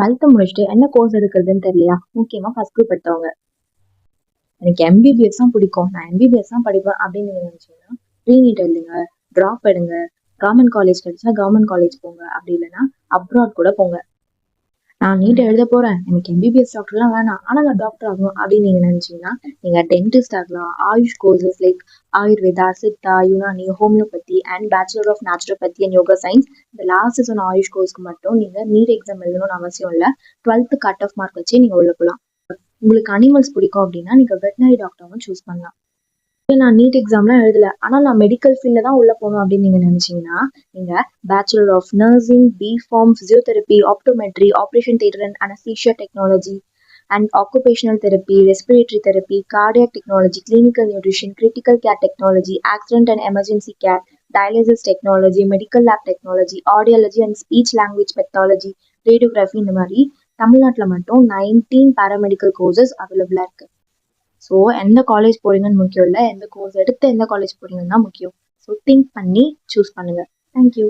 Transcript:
Twelfth முடிச்சுட்டு என்ன course எடுக்கிறதுன்னு தெரியலையா? முக்கியமாக ஃபர்ஸ்ட் குரூப் எடுத்தவங்க எனக்கு எம்பிபிஎஸ் தான் பிடிக்கும், நான் எம்பிபிஎஸ் தான் படிப்பேன் அப்படின்னு நீங்கள் நினச்சிங்கன்னா ப்ரீநீட் எழுதுங்க, ட்ராப் எடுங்க, கவர்மெண்ட் காலேஜ் கிடைச்சா கவர்மெண்ட் காலேஜ் போங்க, அப்படி இல்லைன்னா அப்ராட் கூட போங்க. நான் நீட் எழுத போகிறேன், எனக்கு எம்பிபிஎஸ் டாக்டர்லாம் வேணாம், ஆனால் நான் டாக்டர் ஆகணும் அப்படின்னு நீங்கள் நினச்சிங்கன்னா நீங்கள் டென்டிஸ்ட் ஆகலாம். AYUSH courses like Ayurveda, Siddha, Unani, homeopathy and bachelor of naturopathy and yoga science. இந்த லாஸ்ட் சொன்ன ஆயுஷ் கோர்ஸ்க்கு மட்டும் நீங்கள் நீட் எக்ஸாம் எழுதணும்னு அவசியம் இல்லை. 12th கட் ஆஃப் மார்க் வச்சு நீங்கள் உள்ள போகலாம். உங்களுக்கு அனிமல்ஸ் பிடிக்கும் அப்படின்னா நீங்கள் வெட்டினரி டாக்டரும் சூஸ் பண்ணலாம். நான் நீட் எக்ஸாம்லாம் எழுதல, ஆனால் நான் மெடிக்கல் ஃபீல்டில் தான் உள்ள போகணும் அப்படின்னு நீங்கள் நினச்சிங்கன்னா நீங்கள் bachelor of nursing, B Pharm, physiotherapy, optometry, operation theatre and anaesthesia technology and occupational therapy, respiratory therapy, cardiac technology, clinical nutrition, critical care technology, accident and emergency care, dialysis technology, medical lab technology, audiology and speech language pathology, radiography, இந்த மாதிரி தமிழ்நாட்டில் மட்டும் 19 paramedical courses அவைலபிளாக இருக்குது. So எந்த college போறீங்கன்னு முக்கியம் இல்லை, எந்த கோர்ஸ் எடுத்து எந்த காலேஜ் போறீங்கன்னு தான் முக்கியம். ஸோ திங்க் பண்ணி சூஸ் பண்ணுங்க. தேங்க்யூ.